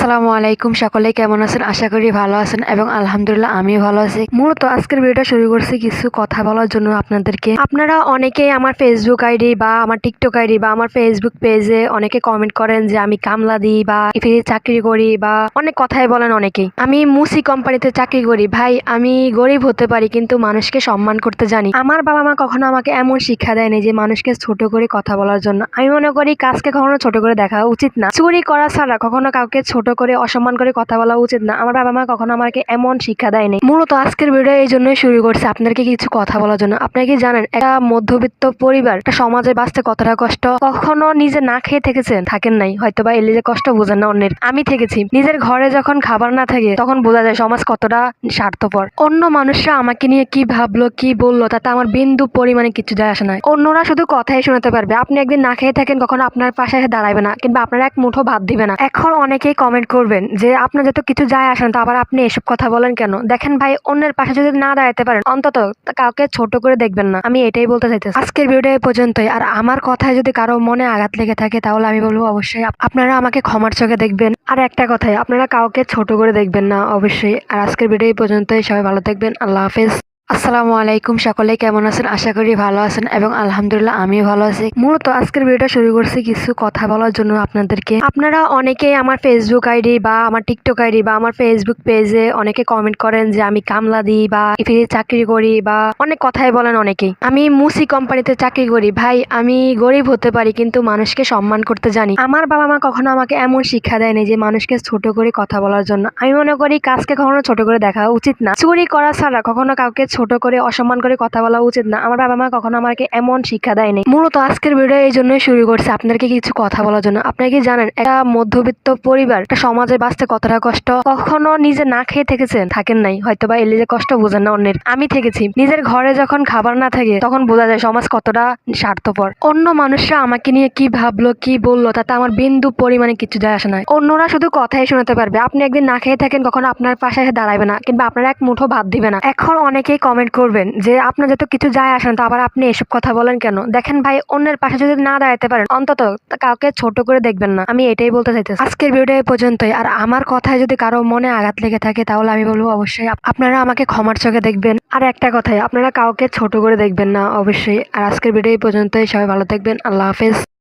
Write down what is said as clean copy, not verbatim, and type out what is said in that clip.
আসসালামু আলাইকুম, সকলে কেমন আছেন? আশা করি ভালো আছেন এবং আলহামদুলিল্লাহ আমিও ভালো আছি। মূলত আজকের ভিডিওটা শুরু করছি কিছু কথা বলার জন্য আপনাদেরকে। আপনারা অনেকেই আমার ফেসবুক আইডি বা আমার টিকটক আইডি বা আমার ফেসবুক পেজে অনেকে কমেন্ট করেন যে আমি কামলা দিই বা ফ্রি চাকরি করি বা অনেক কথাই বলেন অনেকেই। আমি মুসি কোম্পানিতে চাকরি করি। ভাই, আমি গরিব হতে পারি কিন্তু মানুষকে সম্মান করতে জানি। আমার বাবা মা কখনো আমাকে এমন শিক্ষা দেয়নি যে মানুষকে ছোট করে কথা বলার জন্য। আমি মনে করি কাজকে কখনো ছোট করে দেখা উচিত না। চুরি করা ছাড়া কখনো কাউকে ছোট করে অসম্মান করে কথা বলা উচিত না। আমার বাবা মা কখনো আমাকে এমন শিক্ষা দেয়নি। মূলত আজকের ভিডিও এই জন্যই শুরু করছে আপনাদেরকে কিছু কথা বলার জন্য। আপনারা কি জানেন একটা মধ্যবিত্ত পরিবার একটা সমাজে বাঁচতে কতটা কষ্ট? কখনো নিজে না খেয়ে থেকেছেন? থাকেন নাই হয়তো, বা এলে যে কষ্ট বোঝেন না অন্যের। আমি থেকেছি। নিজের ঘরে যখন খাবার না থাকে তখন বোঝা যায় সমাজ কতটা স্বার্থপর। অন্য মানুষরা আমাকে নিয়ে কি ভাবলো কি বললো তাতে আমার বিন্দু পরিমাণে কিছু যায় আসে না। অন্যরা শুধু কথাই শোনাতে পারবে। আপনি একদিন না খেয়ে থাকেন, কখনো আপনার পাশে এসে দাঁড়াবে না কিংবা আপনার এক মুঠো ভাত দিবে না। এখন অনেকেই কমেন্ট করবেন যে আপনার যত কিছু যায় আসে না, তো আবার আপনি এসব কথা বলেন কেন? দেখেন ভাই, অন্যের পাশে যদি না দাঁড়াতে পারেন অন্তত কাউকে ছোট করে দেখবেন না। আমি এটাই বলতে চাইতেছি। আজকের ভিডিও এই পর্যন্তই। আর আমার কথায় যদি কারো মনে আঘাত লেগে থাকে তাহলে আমি বলবো অবশ্যই আপনারা আমাকে ক্ষমার চোখে দেখবেন। আর একটা কথাই, আপনারা কাউকে ছোট করে দেখবেন না অবশ্যই। আর আজকের ভিডিও এই পর্যন্তই। সবাই ভালো থাকবেন। আল্লাহ হাফেজ। আসসালামু আলাইকুম, সকলে কেমন আছেন? আশা করি ভালো আছেন এবং আলহামদুলিল্লাহ আমিও ভালো আছি। মূলত আজকের ভিডিওটা শুরু করছি কিছু কথা বলার জন্য আপনাদেরকে। আপনারা অনেকেই আমার ফেসবুক আইডি বা আমার টিকটক আইডি বা আমার ফেসবুক পেজে অনেকে কমেন্ট করেন যে আমি কামলা দিই বা ফ্রি চাকরি করি বা অনেক কথাই বলেন অনেকেই। আমি মুসি কোম্পানিতে চাকরি করি। ভাই, আমি গরিব হতে পারি কিন্তু মানুষকে সম্মান করতে জানি। আমার বাবা মা কখনো আমাকে এমন শিক্ষা দেয়নি যে মানুষকে ছোট করে কথা বলার জন্য। আমি মনে করি কাজকে কখনো ছোট করে দেখা উচিত না। চুরি করা ছাড়া কখনো কাউকে ছোট করে অসম্মান করে কথা বলা উচিত না। আমার বাবা মা কখনো আমাকে এমন শিক্ষা দেয়নি। মূলত আজকের ভিডিও এই জন্যই শুরু করছে আপনাদেরকে কিছু কথা বলার জন্য। আপনারা কি জানেন একটা মধ্যবিত্ত পরিবার একটা সমাজে বাঁচতে কতটা কষ্ট? কখনো নিজে না খেয়ে থেকেছেন? থাকেন নাই হয়তো, বা এলে যে কষ্ট বোঝেন না অন্যের। আমি থেকেছি। নিজের ঘরে যখন খাবার না থাকে তখন বোঝা যায় সমাজ কতটা স্বার্থপর। অন্য মানুষরা আমাকে নিয়ে কি ভাবলো কি বললো তাতে আমার বিন্দু পরিমাণে কিছু যায় আসে না। অন্যরা শুধু কথাই শোনাতে পারবে। আপনি একদিন না খেয়ে থাকেন, কখনো আপনার পাশে এসে দাঁড়াবে না কিংবা আপনার এক মুঠো ভাত দিবে না। এখন অনেকেই কমেন্ট করবেন যে আপনার যত কিছু যায় আসে না, তো আবার আপনি এসব কথা বলেন কেন? দেখেন ভাই, অন্যের পাশে যদি না দাঁড়াতে পারেন অন্তত কাউকে ছোট করে দেখবেন না। আমি এটাই বলতে চাইতেছি। আজকের ভিডিও এই পর্যন্তই। আর আমার কথায় যদি কারো মনে আঘাত লেগে থাকে তাহলে আমি বলবো অবশ্যই আপনারা আমাকে ক্ষমার চোখে দেখবেন। আর একটা কথাই, আপনারা কাউকে ছোট করে দেখবেন না অবশ্যই। আর আজকের ভিডিও এই পর্যন্তই। সবাই ভালো থাকবেন। আল্লাহ হাফেজ।